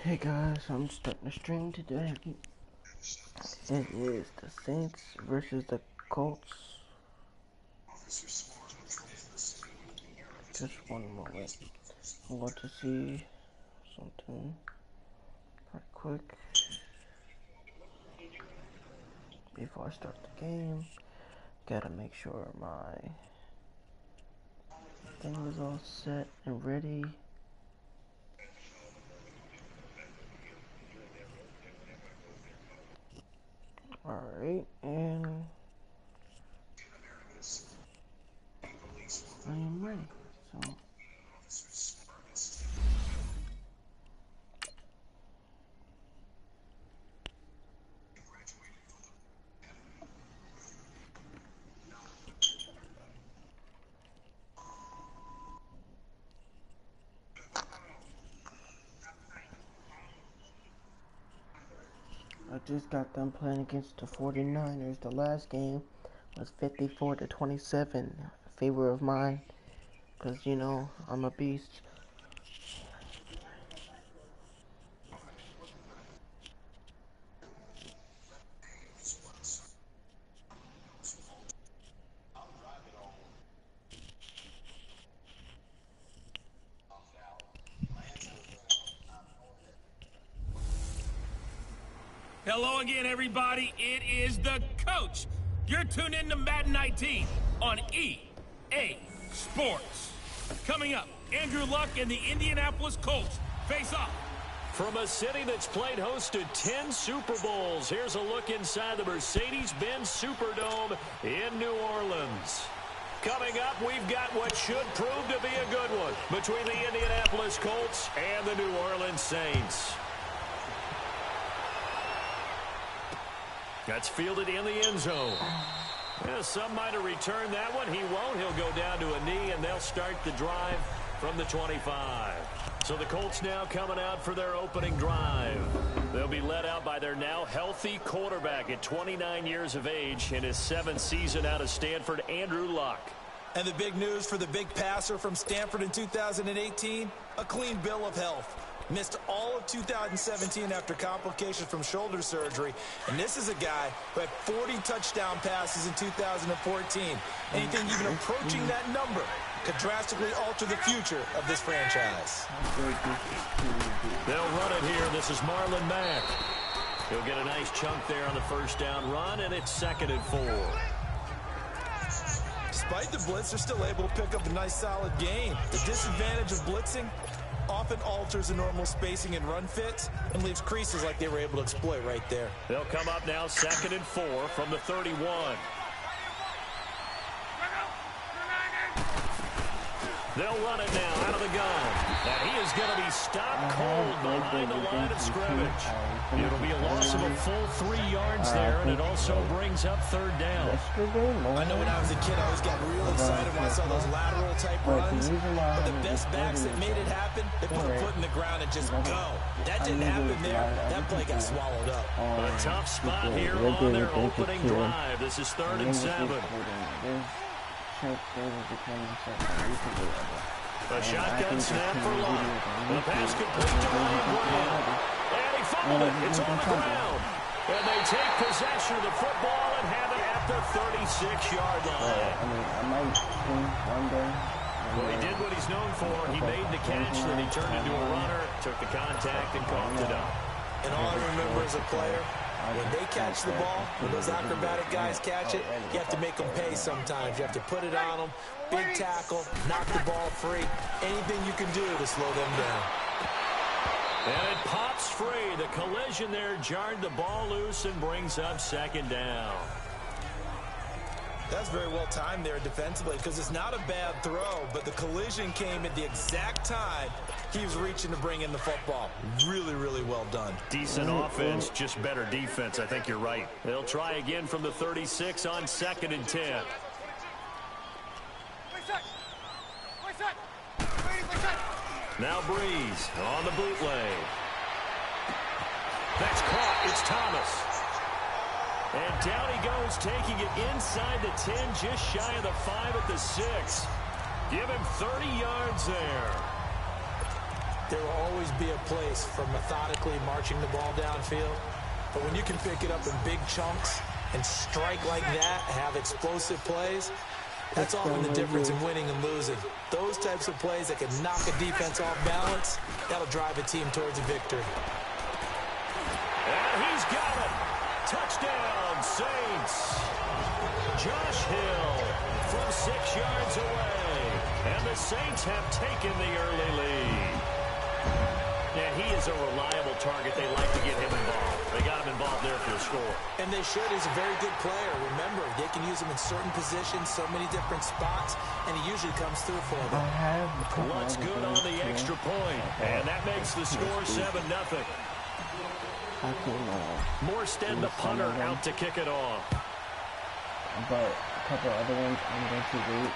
Hey guys, I'm starting a stream today. It is the Saints versus the Colts. Just one moment. I'm going to see something right quick before I start the game. Gotta make sure my thing is all set and ready. Alright, and I am ready. So I just got done playing against the 49ers. The last game was 54-27 in favor of mine. Because, you know, I'm a beast. Hello again, everybody. It is the coach. You're tuned in to Madden 19 on EA Sports. Coming up, Andrew Luck and the Indianapolis Colts face off. From a city that's played host to 10 Super Bowls, here's a look inside the Mercedes-Benz Superdome in New Orleans. Coming up, we've got what should prove to be a good one between the Indianapolis Colts and the New Orleans Saints. That's fielded in the end zone. Yeah, some might have returned that one. He won't. He'll go down to a knee, and they'll start the drive from the 25. So the Colts now coming out for their opening drive. They'll be led out by their now healthy quarterback at 29 years of age in his 7th season out of Stanford, Andrew Luck. And the big news for the big passer from Stanford in 2018, a clean bill of health. Missed all of 2017 after complications from shoulder surgery. And this is a guy who had 40 touchdown passes in 2014. Anything even approaching that number could drastically alter the future of this franchise. They'll run it here. This is Marlon Mack. He'll get a nice chunk there on the first down run, and it's 2nd and 4. Despite the blitz, they're still able to pick up a nice solid gain. The disadvantage of blitzing often alters the normal spacing and run fits and leaves creases like they were able to exploit right there. They'll come up now 2nd and 4 from the 31. They'll run it now out of the gun. And he is going to be stopped cold behind the line of scrimmage. It'll be a loss of a full 3 yards there, and it also brings up 3rd down. I know when I was a kid, I always got real excited when I saw those lateral type runs. But the best backs that made it happen, they put a foot in the ground and just go. That didn't happen there. That play got swallowed up. A tough spot here on their opening drive. This is 3rd and 7. A shotgun snap for Luck. The pass complete to Ryan Grant. And he fumbled it. It's on the ground. And they take possession of the football and have it at the 36-yard line. I might swing one day. Well, he did what he's known for. He made the catch, then he turned into a runner, took the contact, and coughed it up. And all I remember as a player, when they catch the ball, when those acrobatic guys catch it, you have to make them pay sometimes. You have to put it on them, big tackle, knock the ball free. Anything you can do to slow them down. And it pops free. The collision there jarred the ball loose and brings up 2nd down. That's very well timed there defensively because it's not a bad throw, but the collision came at the exact time he was reaching to bring in the football. Really, really well done. Decent offense, just better defense. I think you're right. They'll try again from the 36 on 2nd and 10. Now Breeze on the bootleg. That's caught. It's Thomas. And down he goes, taking it inside the 10, just shy of the 5 at the 6. Give him 30 yards there. There will always be a place for methodically marching the ball downfield. But when you can pick it up in big chunks and strike like that, have explosive plays, that's often the difference in winning and losing. Those types of plays that can knock a defense off balance, that'll drive a team towards a victory. And he's got it. Touchdown, Saints. Josh Hill from 6 yards away. And the Saints have taken the early lead. And he is a reliable target. They like to get him involved. They got him involved there for the score. And they should. He's a very good player. Remember, they can use him in certain positions, so many different spots, and he usually comes through for them. Looks good on the extra point. And that makes the score 7-0. Morstead, the punter, out to kick it off. But a couple other ones I'm going to wait.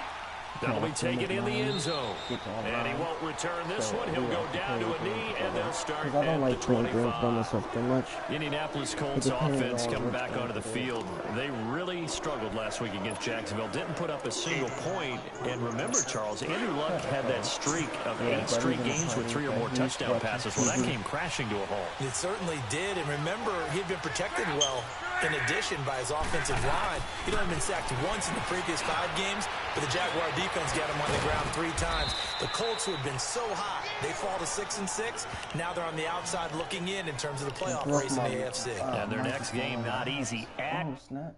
That'll be taken in the end zone. And he won't return this one. He'll go down to a knee, and they'll start at the 25. Indianapolis Colts offense coming back onto the field. They really struggled last week against Jacksonville. Didn't put up a single point. And remember, Charles, Andrew Luck had that streak of 8 straight games with 3 or more touchdown passes. Well, that came crashing to a halt. It certainly did. And remember, he'd been protected well. In addition, by his offensive line, he'd only been sacked once in the previous 5 games, but the Jaguar defense got him on the ground 3 times. The Colts, who had been so hot, they fall to 6-6. Now they're on the outside looking in terms of the playoff race in the AFC. And their next game not easy at. Oh, snap.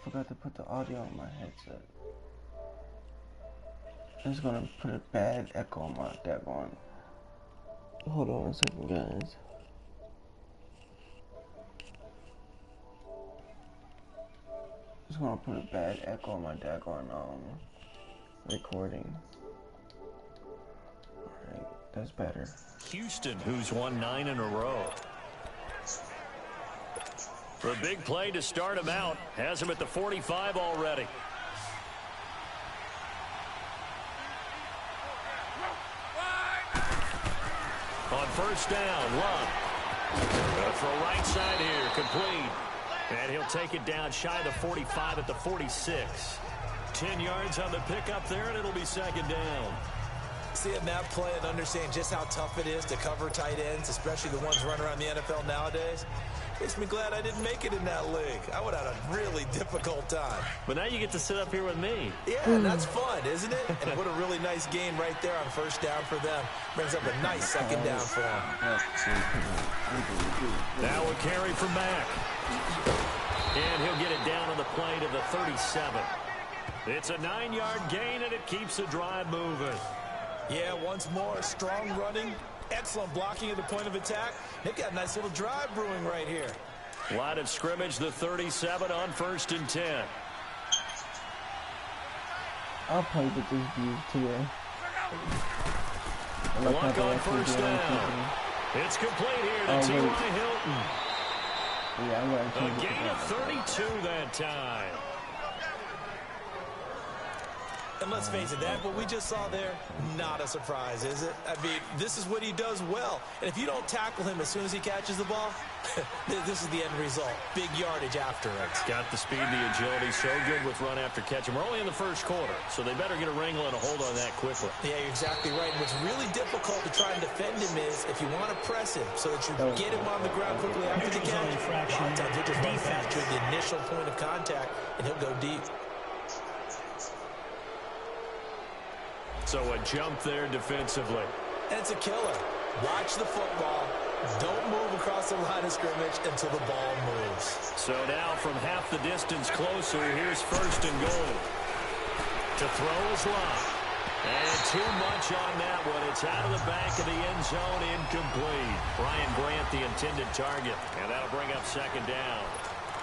Forgot to put the audio on my headset. I'm just gonna put a bad echo on my daggone. Hold on a second, guys. Just gonna put a bad echo on my daggone recording. Alright, that's better. Houston, who's won 9 in a row. For a big play to start him out. Has him at the 45 already. On first down, Luck. Go for a right side here, complete. And he'll take it down shy of the 45 at the 46. 10 yards on the pickup there, and it'll be second down. Seeing that play and understanding just how tough it is to cover tight ends, especially the ones running around the NFL nowadays, makes me glad I didn't make it in that league. I would have had a really difficult time. But now you get to sit up here with me. Yeah, and that's fun, isn't it? And what a really nice game right there on first down for them. Brings up a nice second down for them. Now a carry from Mack. And he'll get it down on the play to the 37. It's a 9-yard gain, and it keeps the drive moving. Yeah, once more, strong running, excellent blocking at the point of attack. They've got a nice little drive brewing right here. Line of scrimmage, the 37 on 1st and 10. I'll play with these views today. Luck on first down. It's complete here to T.Y. Hilton. Yeah, a gain of 32 that time. And let's face it, that what we just saw there, not a surprise, is it? I mean, this is what he does well. And if you don't tackle him as soon as he catches the ball, this is the end result. Big yardage after it. It's got the speed, the agility, so good with run after catch. And we're only in the first quarter, so they better get a wrangle and a hold on that quickly. Yeah, you're exactly right. And what's really difficult to try and defend him is if you want to press him so that you get him on the ground quickly after the catch, a lot of times he'll just run past you at the initial point of contact, and he'll go deep. So a jump there defensively. And it's a killer. Watch the football. Don't move across the line of scrimmage until the ball moves. So now from half the distance closer, here's 1st and goal. To throw is Luck. And too much on that one. It's out of the back of the end zone, incomplete. Brian Grant, the intended target. And that'll bring up 2nd down.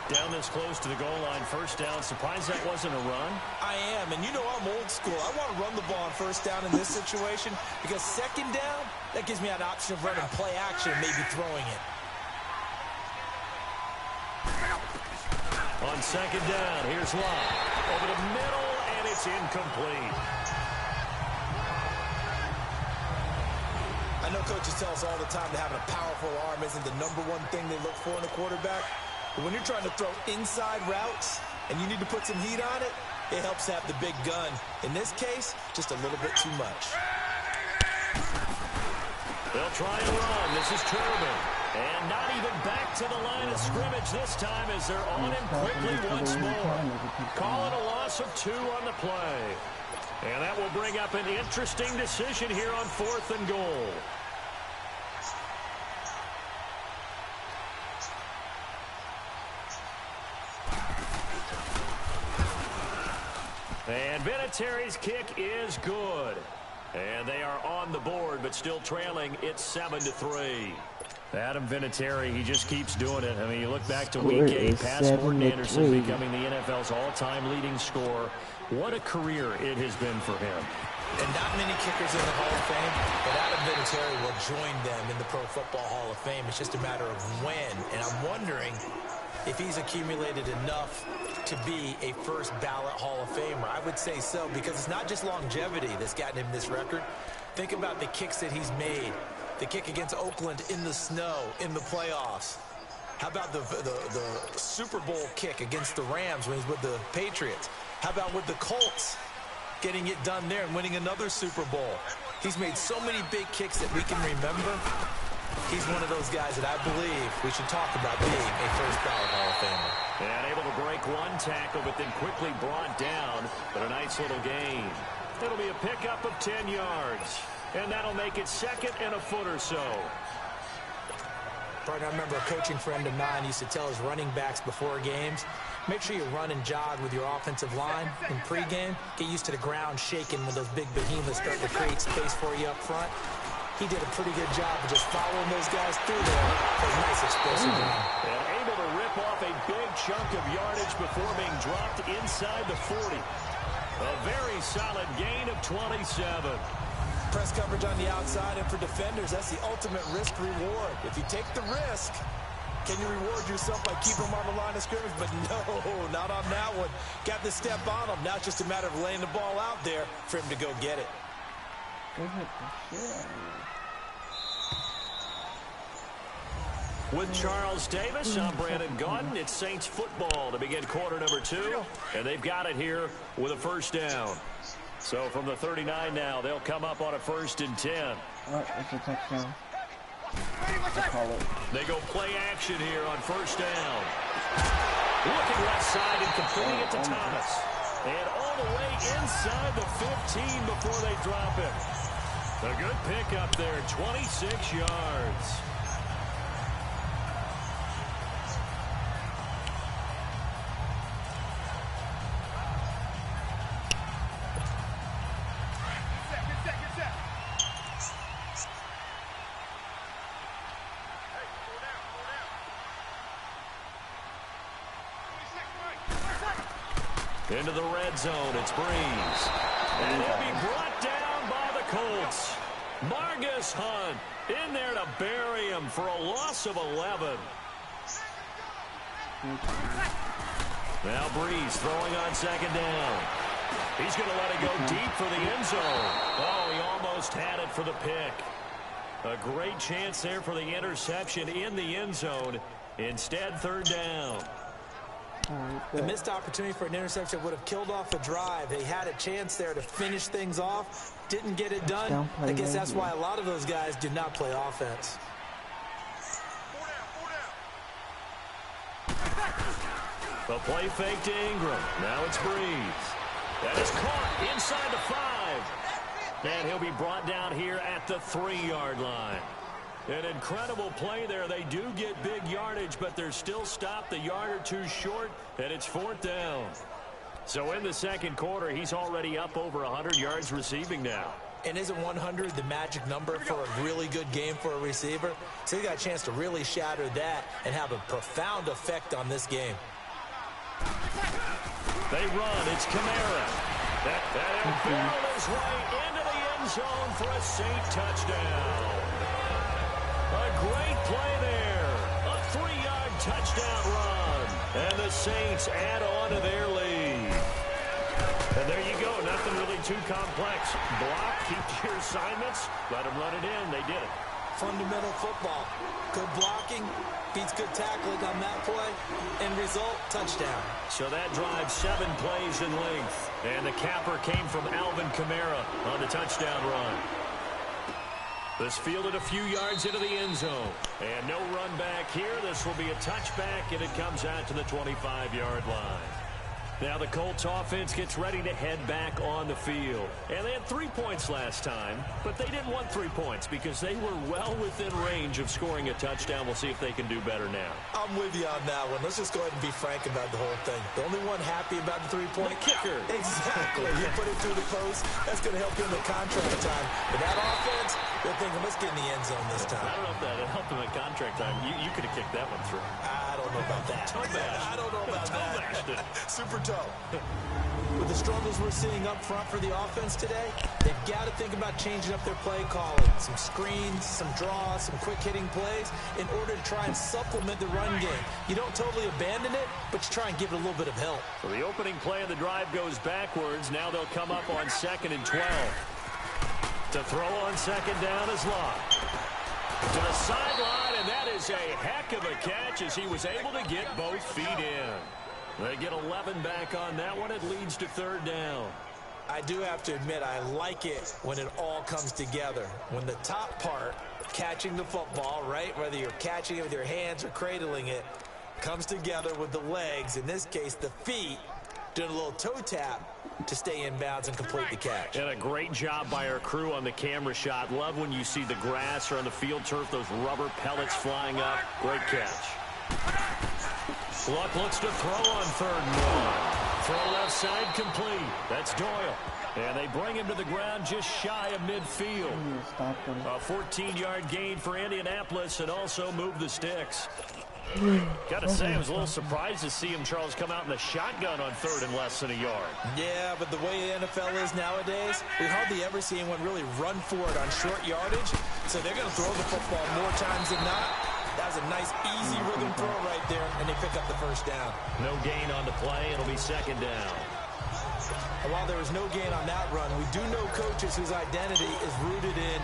Down this close to the goal line, 1st down. Surprised that wasn't a run? I am, and you know I'm old school. I want to run the ball on 1st down in this situation because 2nd down, that gives me an option of running play action and maybe throwing it. On 2nd down, here's Luck. Over the middle, and it's incomplete. I know coaches tell us all the time that having a powerful arm isn't the #1 thing they look for in a quarterback. But when you're trying to throw inside routes and you need to put some heat on it, it helps have the big gun. In this case, just a little bit too much. They'll try and run. This is Turbin. And not even back to the line of scrimmage this time as they're on him quickly once more. Call it a loss of 2 on the play. And that will bring up an interesting decision here on 4th and goal. And Vinatieri's kick is good. And they are on the board, but still trailing. It's 7-3. Adam Vinatieri, he just keeps doing it. I mean, you look back to Week 8, past Morten Anderson becoming the NFL's all-time leading scorer. What a career it has been for him. And not many kickers in the Hall of Fame, but Adam Vinatieri will join them in the Pro Football Hall of Fame. It's just a matter of when. And I'm wondering if he's accumulated enough to be a first ballot Hall of Famer. I would say so, because it's not just longevity that's gotten him this record. Think about the kicks that he's made. The kick against Oakland in the snow in the playoffs. How about the Super Bowl kick against the Rams when he's with the Patriots? How about with the Colts, getting it done there and winning another Super Bowl? He's made so many big kicks that we can remember. He's one of those guys that I believe we should talk about being a first ballot Hall of Famer. And able to break one tackle, but then quickly brought down. But a nice little gain. It'll be a pickup of 10 yards. And that'll make it 2nd and a foot or so. Partner, I remember a coaching friend of mine used to tell his running backs before games, make sure you run and jog with your offensive line in pregame. Get used to the ground shaking when those big behemoths start to create space for you up front. He did a pretty good job of just following those guys through there for a nice explosive run. And able to rip off a big chunk of yardage before being dropped inside the 40. A very solid gain of 27. Press coverage on the outside, and for defenders, that's the ultimate risk-reward. If you take the risk, can you reward yourself by keeping them on the line of scrimmage? But no, not on that one. Got the step on him. Now it's just a matter of laying the ball out there for him to go get it. With Charles Davis, I'm Brandon Gaudin. It's Saints football to begin quarter number 2. And they've got it here with a first down. So from the 39 now, they'll come up on a 1st and 10. It's a touchdown. They go play action here on 1st down. Looking left side and completing it to Thomas. And all the way inside the 15 before they drop him. A good pickup there, 26 yards. Into the red zone, it's Breeze. And he'll be brought down by the Colts. Margus Hunt in there to bury him for a loss of 11. Now Breeze throwing on 2nd down. He's going to let it go deep for the end zone. Oh, he almost had it for the pick. A great chance there for the interception in the end zone. Instead, 3rd down. The missed opportunity for an interception would have killed off the drive. They had a chance there to finish things off. Didn't get it done. I guess that's why a lot of those guys do not play offense. The play fake to Ingram. Now it's Breeze. That is caught inside the 5. And he'll be brought down here at the 3-yard line. An incredible play there. They do get big yardage, but they're still stopped a yard or 2 short, and it's 4th down. So in the 2nd quarter, he's already up over 100 yards receiving now. And isn't 100 the magic number for a really good game for a receiver? So he got a chance to really shatter that and have a profound effect on this game. They run. It's Kamara. That barrel his way into the end zone for a Saint touchdown. A great play there. A 3-yard touchdown run. And the Saints add on to their lead. And there you go. Nothing really too complex. Block, keep your assignments, let them run it in. They did it. Fundamental football. Good blocking beats good tackling on that play. End result, touchdown. So that drives 7 plays in length. And the capper came from Alvin Kamara on the touchdown run. This fielded a few yards into the end zone. And no run back here. This will be a touchback, and it comes out to the 25-yard line. Now the Colts offense gets ready to head back on the field. And they had 3 points last time, but they didn't want 3 points because they were well within range of scoring a touchdown. We'll see if they can do better now. I'm with you on that one. Let's just go ahead and be frank about the whole thing. The only one happy about the 3-point kicker. Exactly. You put it through the post. That's going to help you in the contract time. But that offense, they're thinking, let's get in the end zone this time. I don't know if that helped them at contract time. You could have kicked that one through. I don't know about that. I don't know about that. Super toe. With the struggles we're seeing up front for the offense today, they've got to think about changing up their play calling. Some screens, some draws, some quick-hitting plays in order to try and supplement the run game. You don't totally abandon it, but you try and give it a little bit of help. So the opening play of the drive goes backwards. Now they'll come up on 2nd and 12. To throw on 2nd down is Locke. To the sideline, and that is a heck of a catch as he was able to get both feet in. They get 11 back on that one. It leads to 3rd down. I do have to admit, I like it when it all comes together. When the top part, catching the football, right, whether you're catching it with your hands or cradling it, comes together with the legs, in this case the feet, doing a little toe tap to stay in bounds and complete the catch. And a great job by our crew on the camera shot. Love when you see the grass or on the field turf, those rubber pellets flying up. Great catch. Luck looks to throw on 3rd and 1. Throw left side complete. That's Doyle. And they bring him to the ground just shy of midfield. A 14-yard gain for Indianapolis and also move the sticks. Got to say, I was a little surprised to see him, Charles, come out in the shotgun on 3rd and less than a yard. Yeah, but the way the NFL is nowadays, we hardly ever see anyone really run for it on short yardage. So they're going to throw the football more times than not. That was a nice, easy rhythm throw right there, and they pick up the 1st down. No gain on the play. It'll be 2nd down. And while there was no gain on that run, we do know coaches whose identity is rooted in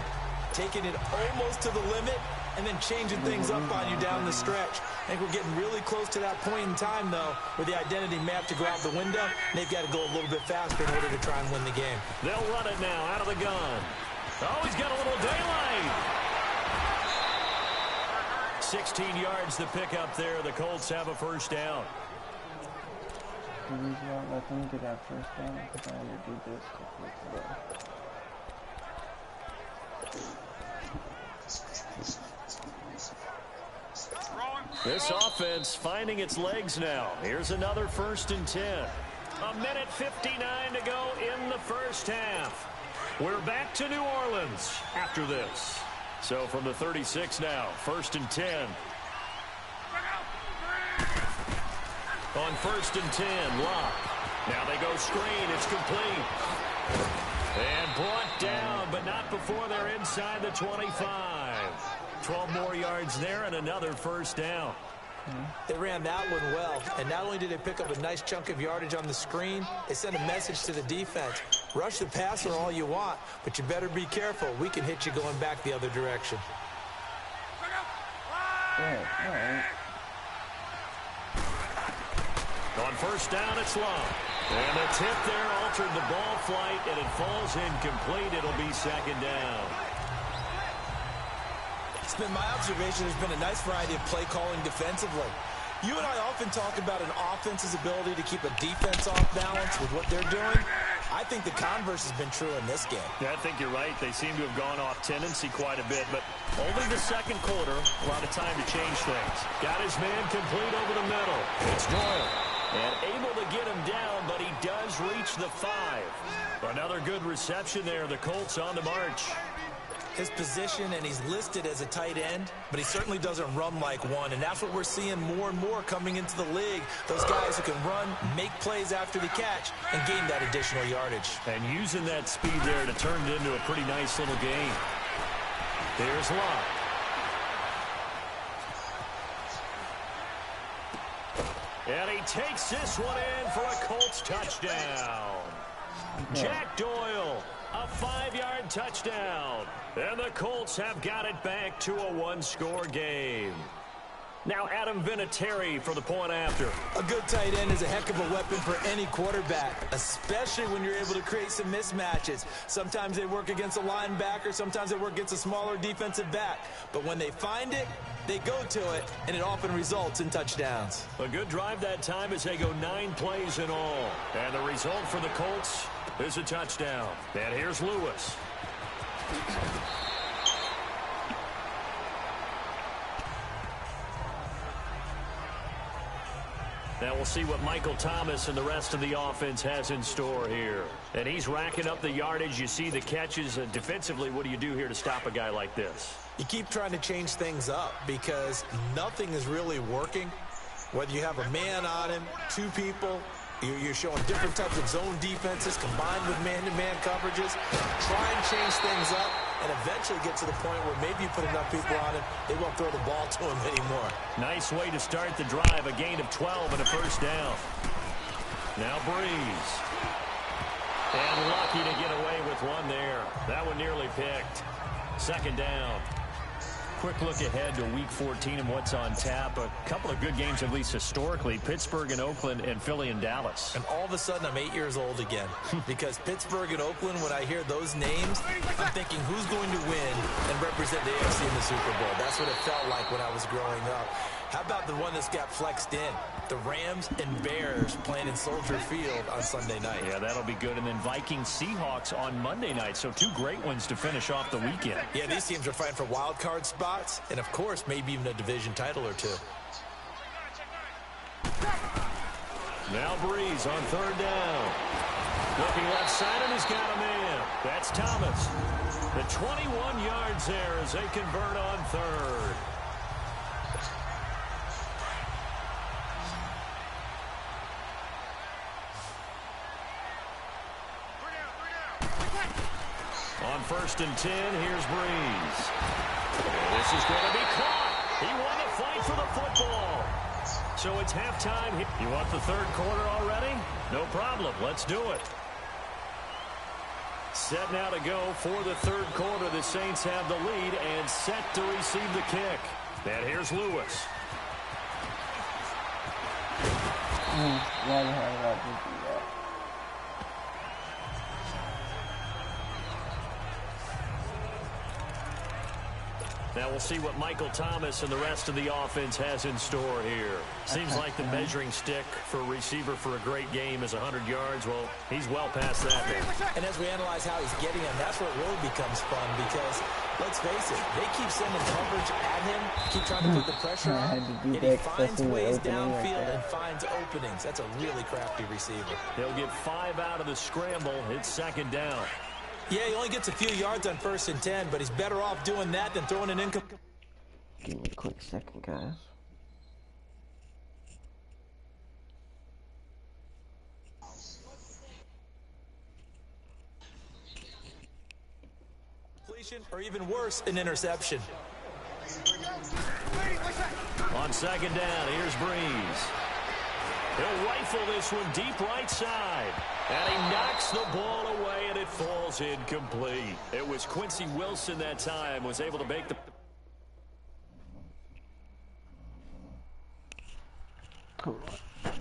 taking it almost to the limit and then changing things up on you down the stretch. I think we're getting really close to that point in time, though, where the identity may have to go out the window, and they've got to go a little bit faster in order to try and win the game. They'll run it now out of the gun. Oh, he's got a little daylight. 16 yards to pick up there. The Colts have a 1st down. Please don't let them get that 1st down because I want to do this quickly. This offense finding its legs now. Here's another 1st and 10. 1:59 to go in the 1st half. We're back to New Orleans after this. So from the 36 now, 1st and 10. On 1st and 10, Locke. Now they go screen. It's complete. And brought down, but not before they're inside the 25. 12 more yards there and another 1st down. They ran that one well, and not only did they pick up a nice chunk of yardage on the screen, they sent a message to the defense. Rush the passer all you want, but you better be careful. We can hit you going back the other direction. On 1st down, it's Long. And the tip there altered the ball flight, and it falls incomplete. It'll be 2nd down. It's been my observation there's been a nice variety of play calling defensively. You and I often talk about an offense's ability to keep a defense off balance with what they're doing. I think the converse has been true in this game. Yeah, I think you're right. They seem to have gone off tendency quite a bit, but only the 2nd quarter, a lot of time to change things. Got his man complete over the middle. It's Doyle. And able to get him down, but he does reach the 5. Another good reception there. The Colts on the march. His position, and he's listed as a tight end, but he certainly doesn't run like one, and that's what we're seeing more and more coming into the league. Those guys who can run, make plays after the catch, and gain that additional yardage. And using that speed there to turn it into a pretty nice little game. There's Locke. And he takes this one in for a Colts touchdown. Jack Doyle, a 5-yard touchdown. And the Colts have got it back to a 1-score game. Now Adam Vinatieri for the point after. A good tight end is a heck of a weapon for any quarterback, especially when you're able to create some mismatches. Sometimes they work against a linebacker, sometimes they work against a smaller defensive back. But when they find it, they go to it, and it often results in touchdowns. A good drive that time as they go 9 plays in all. And the result for the Colts is a touchdown. And here's Lewis. Now we'll see what Michael Thomas and the rest of the offense has in store here. And he's racking up the yardage. You see the catches. Defensively, what do you do here to stop a guy like this? You keep trying to change things up because nothing is really working. Whether you have a man on him, 2 people, you're showing different types of zone defenses combined with man-to-man coverages. Try and change things up and eventually get to the point where maybe you put enough people on him, they won't throw the ball to him anymore. Nice way to start the drive. A gain of 12 and a first down. Now Breeze. And lucky to get away with one there. That one nearly picked. Second down. Quick look ahead to Week 14 and what's on tap. A couple of good games, at least historically. Pittsburgh and Oakland and Philly and Dallas. And all of a sudden, I'm 8 years old again. Because Pittsburgh and Oakland, when I hear those names, I'm thinking who's going to win and represent the AFC in the Super Bowl. That's what it felt like when I was growing up. How about the one that's got flexed in? The Rams and Bears playing in Soldier Field on Sunday night. Yeah, that'll be good. And then Vikings-Seahawks on Monday night. So 2 great ones to finish off the weekend. Yeah, these teams are fighting for wild card spots. And, of course, maybe even a division title or 2. Now Breeze on third down. Looking left side, and he's got a man. That's Thomas. The 21 yards there as they convert on third. On 1st and 10, here's Breeze. This is going to be caught. He won the fight for the football. So it's halftime. You want the third quarter already? No problem. Let's do it. Set now to go for the third quarter. The Saints have the lead and set to receive the kick. And here's Lewis. Why the hell did I do that? Now we'll see what Michael Thomas and the rest of the offense has in store here. Seems like the measuring stick for a receiver for a great game is 100 yards. Well, he's well past that now. And as we analyze how he's getting him, that's where it really becomes fun because, let's face it, they keep sending coverage at him, keep trying to put the pressure on him, and he finds ways downfield and finds openings. That's a really crafty receiver. They'll get 5 out of the scramble. It's second down. Yeah, he only gets a few yards on 1st and 10, but he's better off doing that than throwing an incomplete. Give me a quick second, guys. Or even worse, an interception. On second down, here's Breeze. He'll rifle this one deep right side. And he knocks the ball away, and it falls incomplete. It was Quincy Wilson that time, was able to make the... Come on.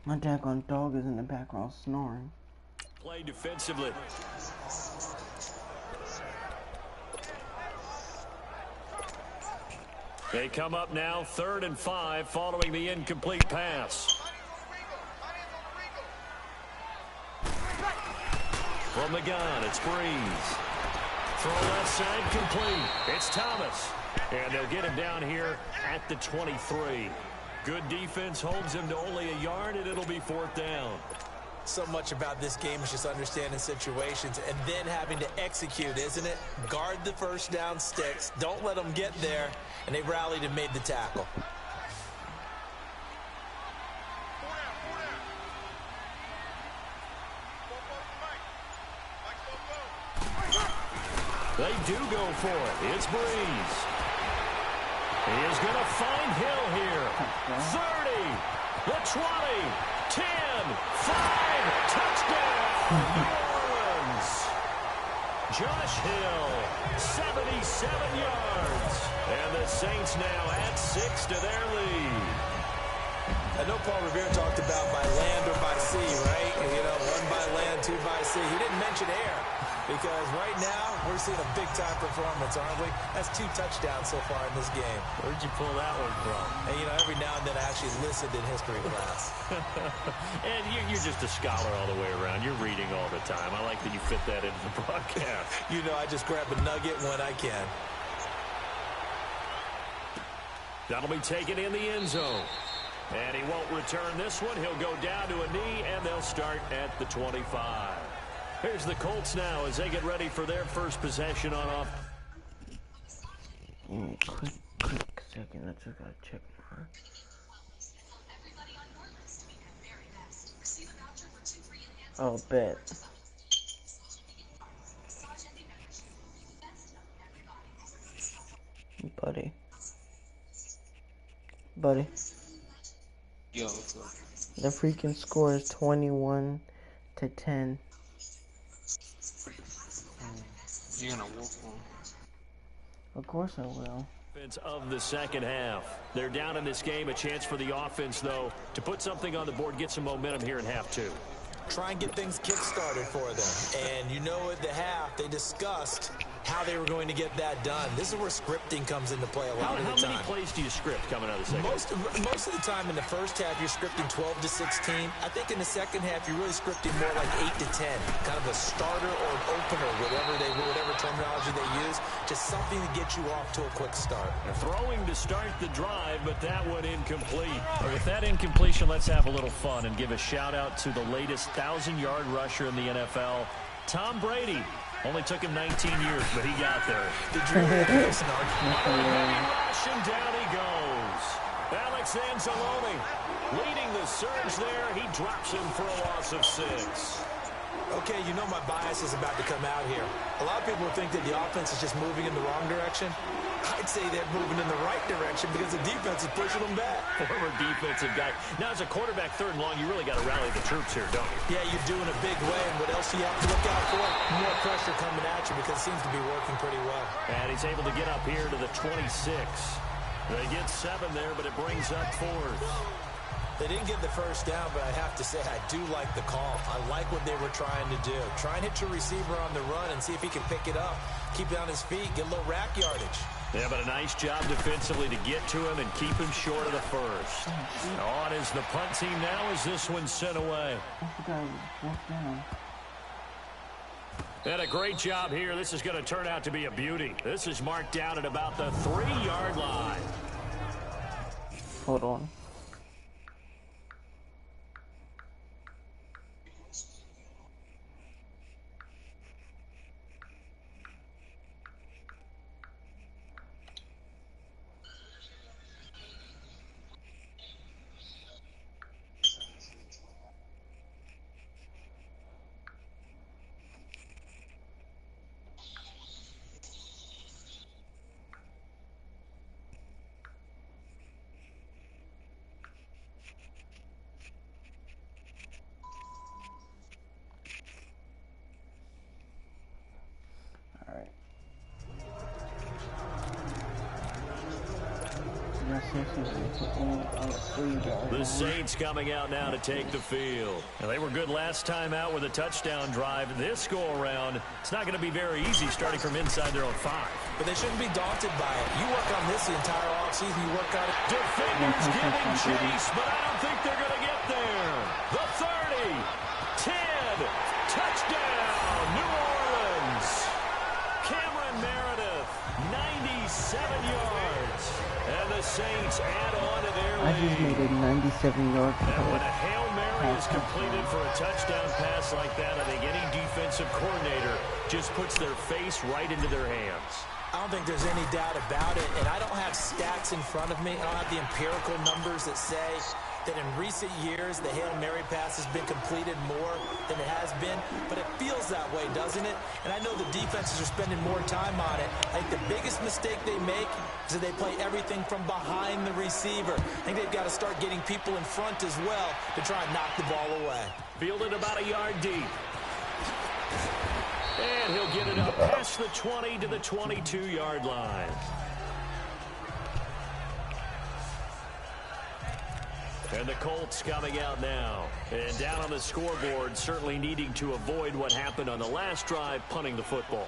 My daggone dog is in the background snoring. Play defensively. They come up now, 3rd and 5, following the incomplete pass. From the gun, it's Breeze. Throw left side, complete. It's Thomas. And they'll get him down here at the 23. Good defense holds him to only a yard, and it'll be 4th down. So much about this game is just understanding situations and then having to execute, isn't it? Guard the first down sticks. Don't let them get there. And they rallied and made the tackle. They do go for it. It's Breeze. He is going to find Hill here. 30, the 20, 10, 5, touchdown, New Orleans. Josh Hill, 77 yards. And the Saints now add 6 to their lead. I know Paul Revere talked about by land or by sea, right? You know, 1 by land, 2 by sea. He didn't mention air because right now we're seeing a big-time performance, aren't we? That's 2 touchdowns so far in this game. Where'd you pull that one from? And, you know, every now and then I actually listened in history class. And you're just a scholar all the way around. You're reading all the time. I like that you fit that into the broadcast. You know, I just grab a nugget when I can. That'll be taken in the end zone. And he won't return this one. He'll go down to a knee, and they'll start at the 25. Here's the Colts now as they get ready for their first possession on off. Quick second. I just gotta check my. Oh, bet. Buddy. Yo, what's up? The freaking score is 21-10. You're gonna whoop them. Of course I will. Of the second half. They're down in this game. A chance for the offense, though, to put something on the board, get some momentum here in half 2. Try and get things kick-started for them. And you know at the half, they discussed how they were going to get that done. This is where scripting comes into play a lot of the time. How many plays do you script coming out of the second half? Most of the time in the first half, you're scripting 12 to 16. I think in the second half, you're really scripting more like 8 to 10. Kind of a starter or an opener, whatever terminology they use. Just something to get you off to a quick start. Throwing to start the drive, but that one incomplete. With that incompletion, let's have a little fun and give a shout-out to the latest 1,000-yard rusher in the NFL, Tom Brady. Only took him 19 years, but he got there. Did you hear that, Snark? Rush, and down he goes. Alex Anzalone leading the surge there. He drops him for a loss of 6. Okay, you know my bias is about to come out here. A lot of people think that the offense is just moving in the wrong direction. I'd say they're moving in the right direction because the defense is pushing them back. Former defensive guy. Now, as a quarterback, 3rd and long, you really got to rally the troops here, don't you? Yeah, you're doing a big way, and what else do you have to look out for? More pressure coming at you because it seems to be working pretty well. And he's able to get up here to the 26. They get 7 there, but it brings up 4th. They didn't get the first down, but I have to say I do like the call. I like what they were trying to do. Try and hit your receiver on the run and see if he can pick it up. Keep it on his feet, get a little rack yardage. Yeah, but a nice job defensively to get to him and keep him short of the first. On is the punt team now as this one's sent away. And a great job here. This is going to turn out to be a beauty. This is marked down at about the 3-yard line. Hold on. The Saints coming out now to take the field. Now, they were good last time out with a touchdown drive. This go-around, it's not going to be very easy starting from inside their own 5. But they shouldn't be daunted by it. You work on this the entire offseason. You work on it. Defenders giving chase, but I don't think they're going to get there. The 30, 10, touchdown, New Orleans. Cameron Meredith, 97 yards. And the Saints add on to their lead. I just made a 97-yard play. And when a Hail Mary is completed for a touchdown pass like that, I think any defensive coordinator just puts their face right into their hands. I don't think there's any doubt about it, and I don't have stats in front of me. I don't have the empirical numbers that say that in recent years the Hail Mary pass has been completed more than it has been, but it feels that way, doesn't it? And I know the defenses are spending more time on it. I think the biggest mistake they make is that they play everything from behind the receiver. I think they've got to start getting people in front as well to try and knock the ball away. Fielded about a yard deep. And he'll get get it up past the 20 to the 22-yard line. And the Colts coming out now. And down on the scoreboard, certainly needing to avoid what happened on the last drive, punting the football.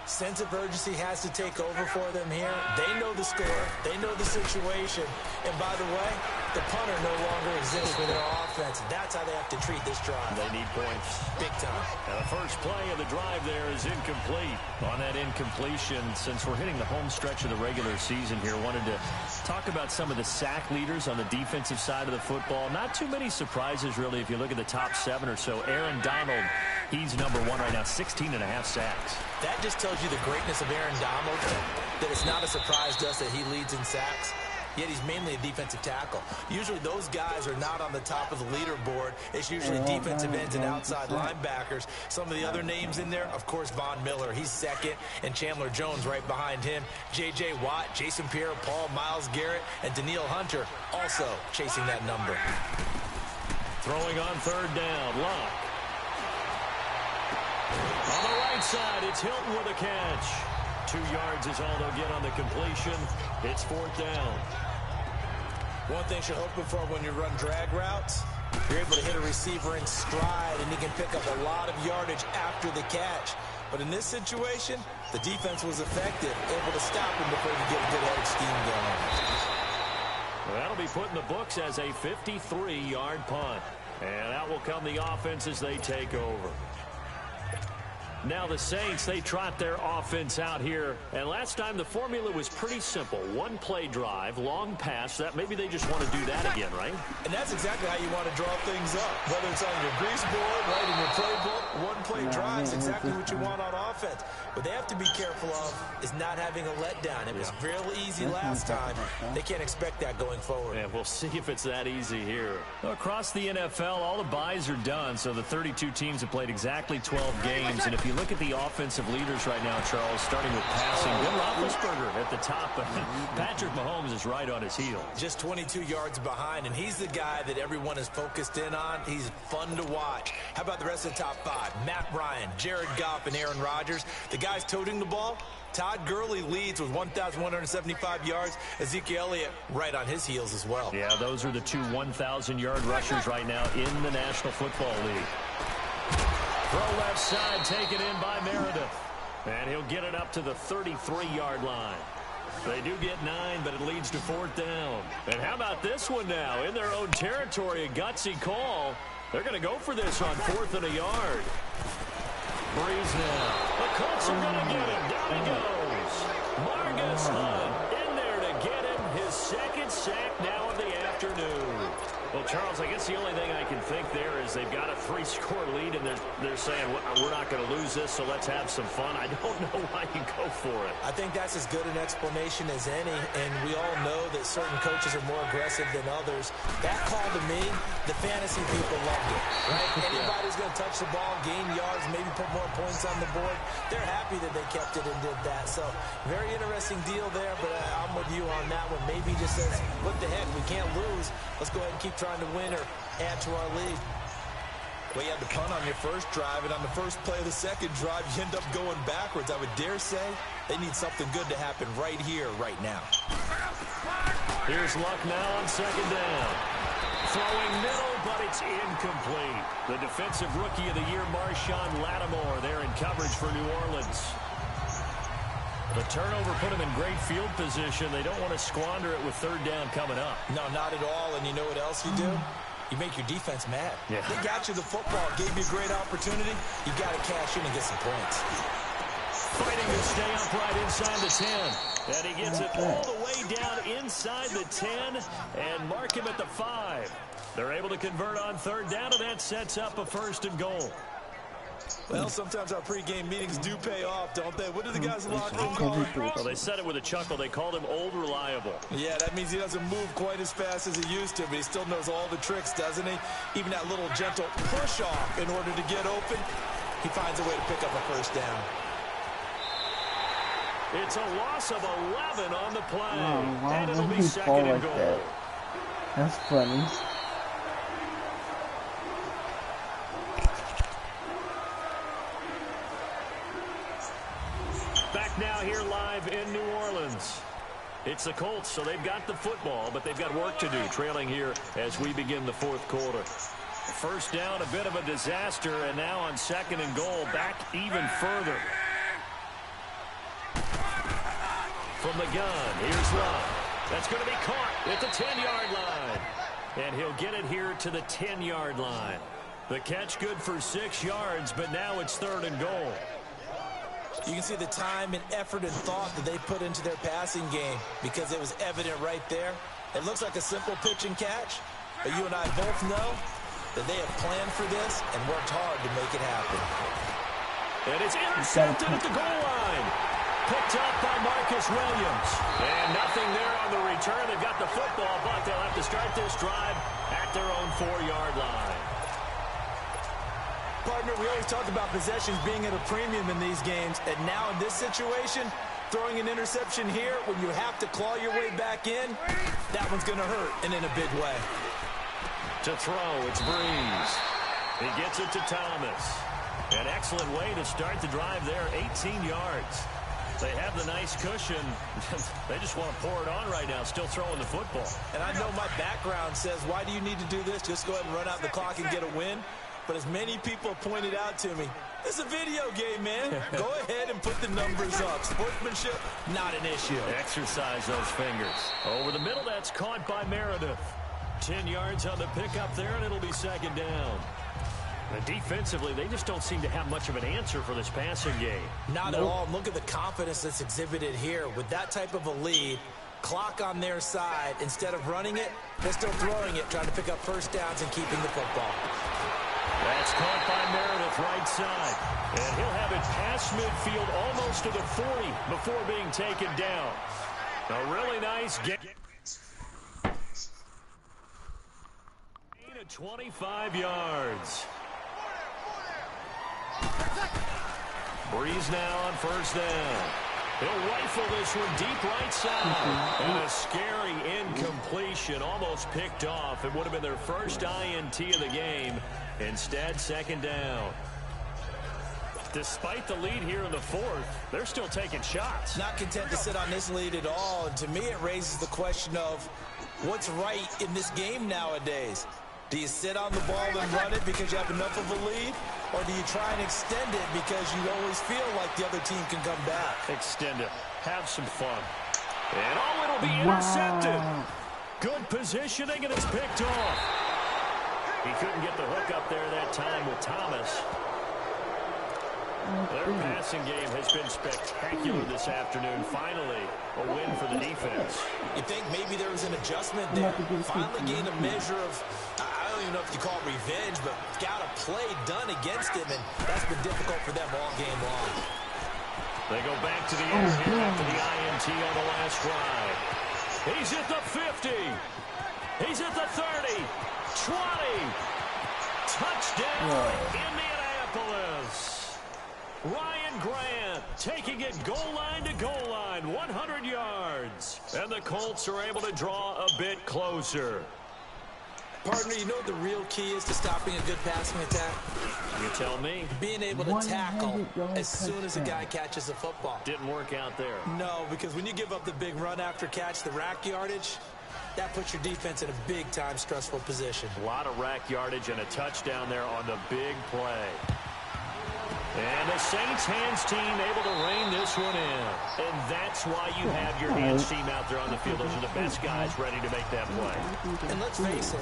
Sense of urgency has to take over for them here. They know the score. They know the situation. And by the way, the punter no longer exists for their offense. That's how they have to treat this drive. They need points. Big time. And the first play of the drive there is incomplete. On that incompletion, since we're hitting the home stretch of the regular season here, wanted to talk about some of the sack leaders on the defensive side of the football. Not too many surprises, really, if you look at the top 7 or so. Aaron Donald, he's number 1 right now, 16.5 sacks. That just tells you the greatness of Aaron Donald, that it's not a surprise to us that he leads in sacks. Yet he's mainly a defensive tackle. Usually those guys are not on the top of the leaderboard. It's usually defensive ends and outside linebackers. Some of the other names in there, of course, Von Miller. He's second, and Chandler Jones right behind him. J.J. Watt, Jason Pierre-Paul, Myles Garrett, and Daniil Hunter also chasing that number. Throwing on third down, Luck. On the right side, it's Hilton with a catch. 2 yards is all they'll get on the completion. It's 4th down. One thing you're hoping for when you run drag routes, you're able to hit a receiver in stride, and he can pick up a lot of yardage after the catch. But in this situation, the defense was effective, able to stop him before he could get a good head steam going. Well, that'll be put in the books as a 53-yard punt. And out will come the offense as they take over. Now the Saints, they trot their offense out here. And last time the formula was pretty simple. 1-play drive, long pass. That maybe they just want to do that again, right? And that's exactly how you want to draw things up. Whether it's on your grease board, right in your playbook, 1-play drive is exactly what you want on offense. What they have to be careful of is not having a letdown. It was real easy last time. They can't expect that going forward. And we'll see if it's that easy here. Across the NFL, all the byes are done. So the 32 teams have played exactly 12 games. And if you look at the offensive leaders right now, Charles, starting with passing, Ben Roethlisberger at the top, but Patrick Mahomes is right on his heel. Just 22 yards behind, and he's the guy that everyone is focused in on. He's fun to watch. How about the rest of the top 5? Matt Ryan, Jared Goff, and Aaron Rodgers. The guys toting the ball. Todd Gurley leads with 1,175 yards. Ezekiel Elliott right on his heels as well. Yeah, those are the 2 1,000-yard rushers right now in the National Football League. Throw left side, taken in by Meredith. And he'll get it up to the 33-yard line. They do get 9, but it leads to 4th down. And how about this one now? In their own territory, a gutsy call. They're going to go for this on 4th and a yard. Breeze now. The Colts are going to get him. Down he goes. Margus Hunt in there to get him. His 2nd sack now of the afternoon. Well, Charles, I guess the only thing I can think there is they've got a 3-score lead, and they're saying, we're not going to lose this, so let's have some fun. I don't know why you go for it. I think that's as good an explanation as any, and we all know that certain coaches are more aggressive than others. That call to me, the fantasy people loved it, right? Anybody who's going to touch the ball, gain yards, maybe put more points on the board, they're happy that they kept it and did that. So, very interesting deal there, but I'm with you on that one. Maybe he just says, what the heck, we can't lose. Let's go ahead and keep trying to win or add to our lead. Well, you had the punt on your first drive, and on the first play of the second drive, you end up going backwards. I would dare say they need something good to happen right here, right now. Here's Luck now on 2nd down. Throwing middle, but it's incomplete. The defensive rookie of the year, Marshawn Lattimore, there in coverage for New Orleans. The turnover put them in great field position. They don't want to squander it with 3rd down coming up. No, not at all. And you know what else you do? You make your defense mad. Yeah. They got you the football, gave you a great opportunity. You got to cash in and get some points. Fighting to stay upright inside the 10. And he gets it all the way down inside the 10 and mark him at the 5. They're able to convert on 3rd down, and that sets up a 1st and goal. Well, sometimes our pregame meetings do pay off, don't they? What do the guys in the locker room call him? Well, they said it with a chuckle. They called him Old Reliable. Yeah, that means he doesn't move quite as fast as he used to, but he still knows all the tricks, doesn't he? Even that little gentle push-off in order to get open, he finds a way to pick up a 1st down. It's a loss of 11 on the play. Oh, wow, and it'll be he 2nd fall and like goal. that? That's funny. back now here live in New Orleans. It's the Colts, so they've got the football, but they've got work to do, trailing here as we begin the fourth quarter. First down, a bit of a disaster, and now on 2nd and goal, back even further. From the gun, here's Love. That's going to be caught at the 10-yard line. And he'll get it here to the 10-yard line. The catch good for 6 yards, but now it's 3rd and goal. You can see the time and effort and thought that they put into their passing game because it was evident right there. It looks like a simple pitch and catch, but you and I both know that they have planned for this and worked hard to make it happen. And it's intercepted at the goal line. Picked up by Marcus Williams. And nothing there on the return. They've got the football, but they'll have to start this drive at their own 4-yard line. Partner, we always talk about possessions being at a premium in these games, and now in this situation, throwing an interception here when you have to claw your way back in, that one's going to hurt, and in a big way. To throw, it's Breeze. He gets it to Thomas. An excellent way to start the drive there, 18 yards. They have the nice cushion. They just want to pour it on right now, still throwing the football. And I know my background says, why do you need to do this? Just go ahead and run out the clock and get a win. But as many people pointed out to me, this is a video game, man. Go ahead and put the numbers up. Sportsmanship, not an issue. Exercise those fingers. Over the middle, that's caught by Meredith. 10 yards on the pickup there, and it'll be 2nd down. And defensively, they just don't seem to have much of an answer for this passing game. Not at all. Look at the confidence that's exhibited here. With that type of a lead, clock on their side, instead of running it, they're still throwing it, trying to pick up first downs and keeping the football. That's caught by Meredith right side. And he'll have it past midfield almost to the 40 before being taken down. A really nice game. Gain of 25 yards. Breeze now on 1st down. He'll rifle this one deep right side. And a scary incompletion, almost picked off. It would have been their first INT of the game. Instead, 2nd down. Despite the lead here in the 4th, they're still taking shots. Not content to sit on this lead at all. And to me, it raises the question of what's right in this game nowadays. Do you sit on the ball and run it because you have enough of a lead? Or do you try and extend it because you always feel like the other team can come back? Extend it. Have some fun. And it'll be intercepted. Wow. Good positioning, and it's picked off. He couldn't get the hook up there that time with Thomas. Their passing game has been spectacular this afternoon. Finally, a win for the defense. You think maybe there was an adjustment there? Finally gained a measure of, I don't even know if you call it revenge, but got a play done against him, and that's been difficult for them all game long. They go back to the air here after the INT on the last drive. He's at the 50. He's at the 30. 20. Touchdown, Indianapolis. Ryan Grant taking it goal line to goal line, 100 yards. And the Colts are able to draw a bit closer. Partner, you know what the real key is to stopping a good passing attack? You tell me. Being able to tackle as soon as a guy catches the football. Didn't work out there. No, because when you give up the big run after catch, the rack yardage, that puts your defense in a big-time stressful position. A lot of rack yardage and a touchdown there on the big play. And the Saints hands team able to rein this one in. And that's why you have your hands team out there on the field. Those are the best guys ready to make that play. And let's face it,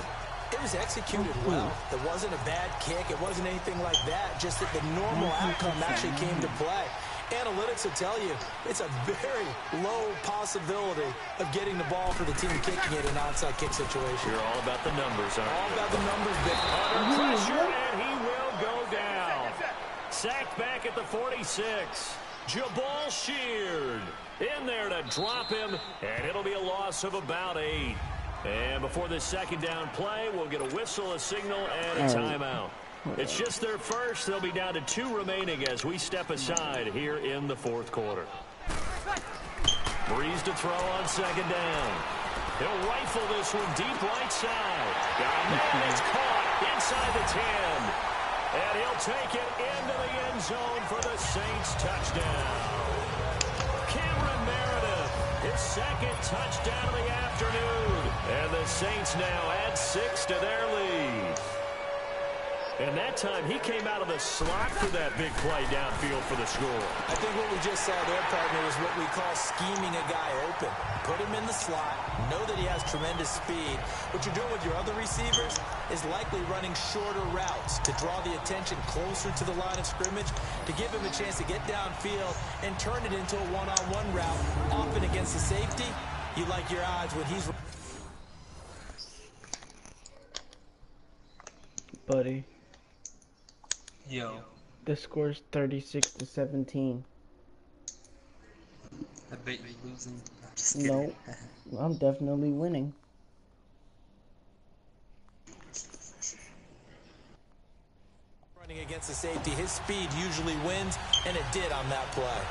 it was executed well. It wasn't a bad kick. It wasn't anything like that. Just that the normal outcome actually came to play. Analytics will tell you it's a very low possibility of getting the ball for the team kicking it in an onside kick situation. You're all about the numbers, aren't you? All about the numbers, Vic. Under pressure, and he will go down. Sacked back at the 46. Jabal Sheard in there to drop him, and it'll be a loss of about 8. And before this 2nd down play, we'll get a whistle, a signal, and a timeout. It's just their first. They'll be down to 2 remaining as we step aside here in the 4th quarter. Breeze to throw on 2nd down. He'll rifle this one deep right side. And it's caught inside the 10. And he'll take it into the end zone for the Saints touchdown. Cameron Meredith, his second touchdown of the afternoon. And the Saints now add 6 to their lead. And that time, he came out of the slot for that big play downfield for the score. I think what we just saw there, partner, is what we call scheming a guy open. Put him in the slot, know that he has tremendous speed. What you're doing with your other receivers is likely running shorter routes to draw the attention closer to the line of scrimmage, to give him a chance to get downfield and turn it into a one-on-one route. Often against the safety, you like your odds when he's... Buddy. Yo, The score's 36-17. I bet you're losing. I'm just kidding. No, I'm definitely winning. Running against the safety, his speed usually wins, and it did on that play.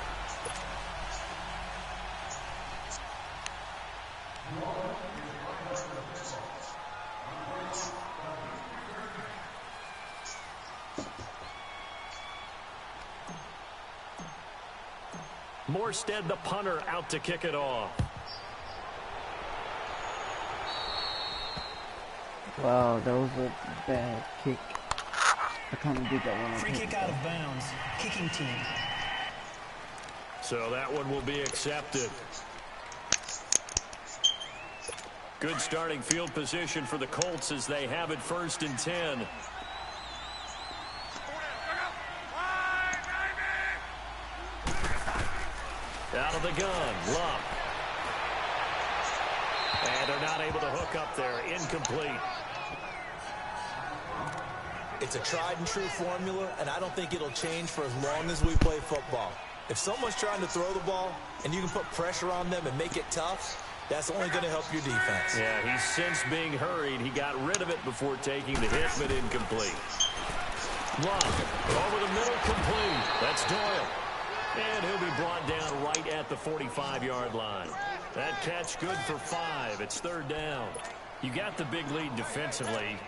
Morstead, the punter, out to kick it off. Wow, that was a bad kick. I kind of did that one. Free kick out of bounds. Kicking team. So that one will be accepted. Good starting field position for the Colts as they have it 1st and 10. Out of the gun, Luck. And they're not able to hook up there. Incomplete. It's a tried and true formula, and I don't think it'll change for as long as we play football. If someone's trying to throw the ball and you can put pressure on them and make it tough, that's only going to help your defense. Yeah, he's since being hurried. He got rid of it before taking the hit, but incomplete. Luck, over the middle, complete. That's Doyle. And he'll be brought down right at the 45-yard line. That catch good for 5. It's 3rd down. You got the big lead defensively.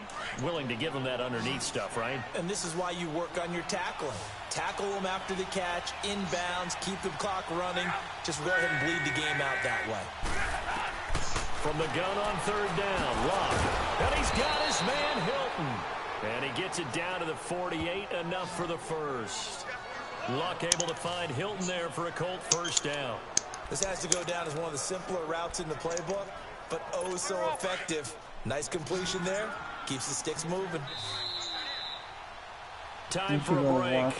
Willing to give them that underneath stuff, right? And this is why you work on your tackling. Tackle them after the catch, inbounds, keep the clock running. Just go ahead and bleed the game out that way. From the gun on 3rd down, Luck. And he's got his man, Hilton. And he gets it down to the 48, enough for the first. Luck able to find Hilton there for a Colt 1st down. This has to go down as one of the simpler routes in the playbook, but oh so effective. Nice completion there. Keeps the sticks moving. Time for a break.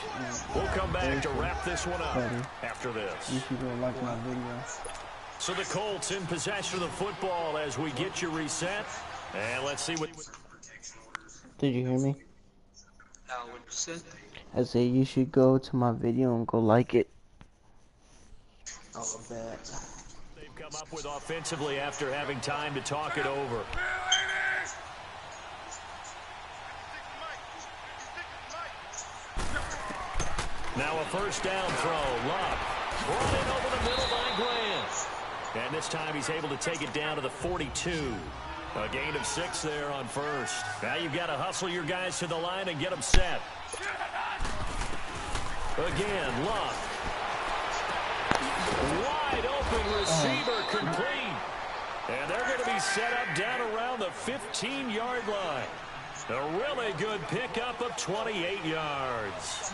We'll come back to wrap this one up after this. You should go like my video. So the Colts in possession of the football as we get you reset. And let's see what... Did you hear me? What you said? I said you should go to my video and go like it. Oh, bad. They've come up with offensively after having time to talk it over. Now a 1st down throw. Luck brought in over the middle by Grant. And this time he's able to take it down to the 42. A gain of 6 there on 1st. Now you've got to hustle your guys to the line and get them set. Again, Luck. Wide open receiver complete. And they're going to be set up down around the 15-yard line. A really good pickup of 28 yards.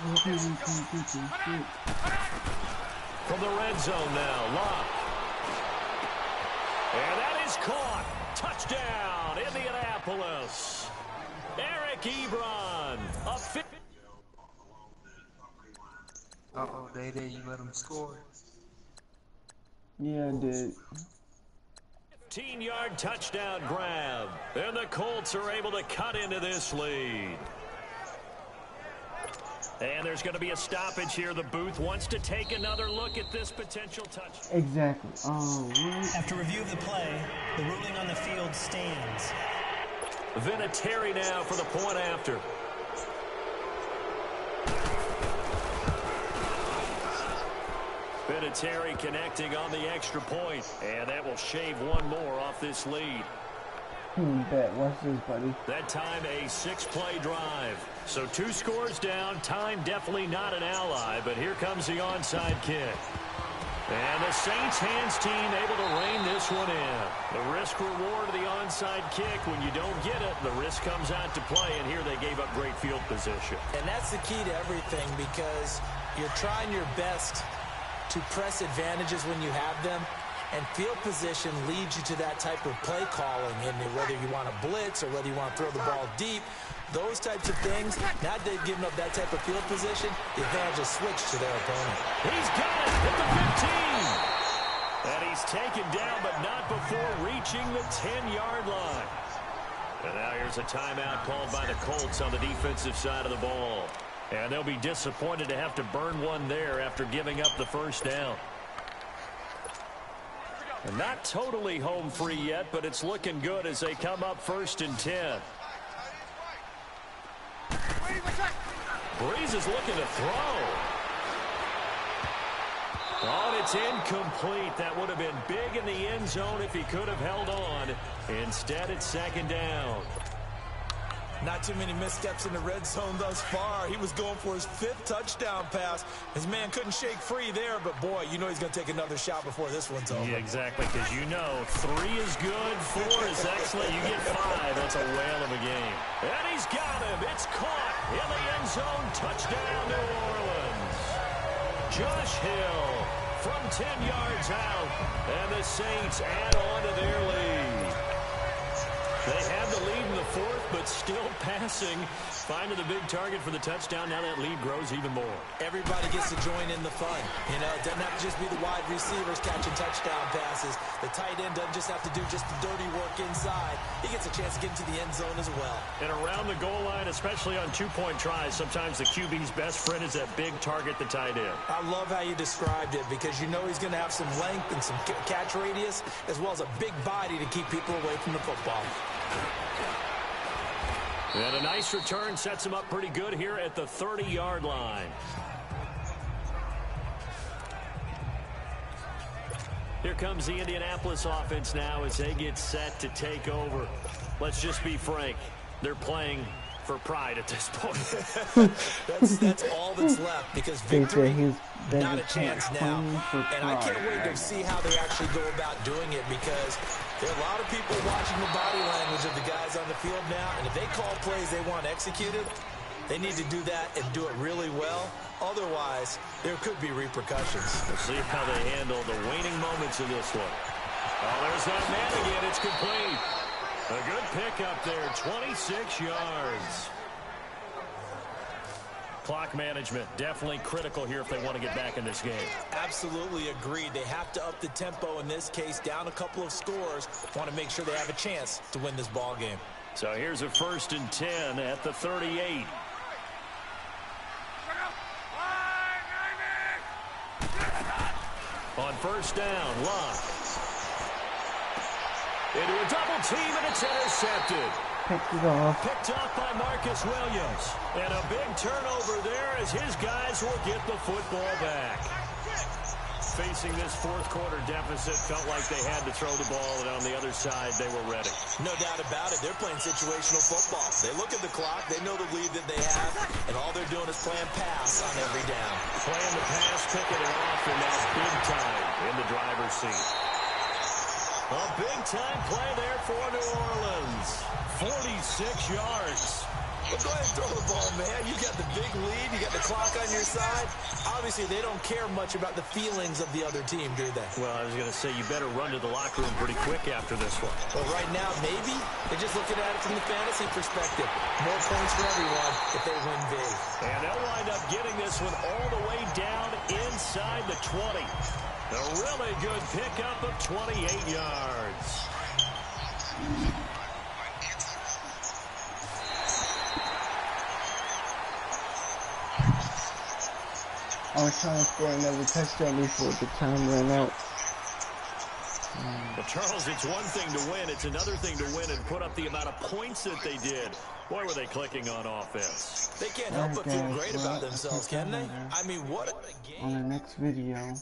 From the red zone now, Luck. And that is caught. Touchdown, Indianapolis. Eric Ebron. Uh-oh, Day-Day, you let him score. Yeah, I did. 15-yard touchdown grab. And the Colts are able to cut into this lead. And there's going to be a stoppage here. The booth wants to take another look at this potential touch. Exactly. Oh, really? After review of the play, the ruling on the field stands. Vinatieri now for the point after. Vinatieri connecting on the extra point. And that will shave one more off this lead. Bet. Watch this, buddy. That time a 6-play drive. So 2 scores down. Time definitely not an ally, but here comes the onside kick. And the Saints hands team able to rein this one in. The risk reward of the onside kick. When you don't get it, the risk comes out to play, and here they gave up great field position. And that's the key to everything, because you're trying your best to press advantages when you have them, and field position leads you to that type of play calling, and whether you want to blitz or whether you want to throw the ball deep, those types of things. Now they've given up that type of field position, the advantage is switched to their opponent. He's got it at the 15. And he's taken down, but not before reaching the 10-yard line. And now here's a timeout called by the Colts on the defensive side of the ball. And they'll be disappointed to have to burn one there after giving up the first down. And not totally home free yet, but it's looking good as they come up 1st and 10. Breeze is looking to throw. Oh, and it's incomplete. That would have been big in the end zone if he could have held on. Instead, it's 2nd down. Not too many missteps in the red zone thus far. He was going for his 5th touchdown pass. His man couldn't shake free there, but boy, you know he's going to take another shot before this one's over. Yeah, exactly, because you know 3 is good, 4 is excellent. You get 5, that's a whale of a game. And he's got him. It's caught in the end zone. Touchdown, New Orleans. Josh Hill from 10 yards out, and the Saints add on to their lead. They had the lead in the 4th, but still passing. Finding the big target for the touchdown. Now that lead grows even more. Everybody gets to join in the fun. You know, it doesn't have to just be the wide receivers catching touchdown passes. The tight end doesn't just have to do just the dirty work inside. He gets a chance to get into the end zone as well. And around the goal line, especially on 2-point tries, sometimes the QB's best friend is that big target, the tight end. I love how you described it, because you know he's going to have some length and some catch radius, as well as a big body to keep people away from the football. And a nice return sets him up pretty good here at the 30-yard line. Here comes the Indianapolis offense now as they get set to take over. Let's just be frank. They're playing for pride at this point. that's all that's left, because victory, not a chance now. And I can't wait to see how they actually go about doing it, because there are a lot of people watching the body language of the guys on the field now, and if they call plays they want executed, they need to do that and do it really well. Otherwise, there could be repercussions. We'll see how they handle the waning moments of this one. Oh, there's that man again. It's complete. A good pickup there, 26 yards. Clock management, definitely critical here if they want to get back in this game. Absolutely agreed. They have to up the tempo in this case, down a couple of scores. Want to make sure they have a chance to win this ball game. So here's a 1st and 10 at the 38. On 1st down, Locke. Into a double team, and it's intercepted. Picked off by Marcus Williams. And a big turnover there as his guys will get the football back. Facing this 4th quarter deficit, felt like they had to throw the ball, and on the other side, they were ready. No doubt about it. They're playing situational football. They look at the clock, they know the lead that they have, and all they're doing is playing pass on every down. Playing the pass, picking it off, and now big time in the driver's seat. A big-time play there for New Orleans. 46 yards. Well, go ahead and throw the ball, man. You got the big lead. You got the clock on your side. Obviously, they don't care much about the feelings of the other team, do they? Well, I was going to say, you better run to the locker room pretty quick after this one. But right now, maybe they're just looking at it from the fantasy perspective. More points for everyone if they win big. And they'll wind up getting this one all the way down inside the 20. A really good pickup of 28 yards. I was trying to score another touchdown before the time ran out. Well, Charles, it's one thing to win. It's another thing to win and put up the amount of points that they did. Boy, were they clicking on offense. They can't help but feel great about themselves, can they? I mean, what a game. On the next video.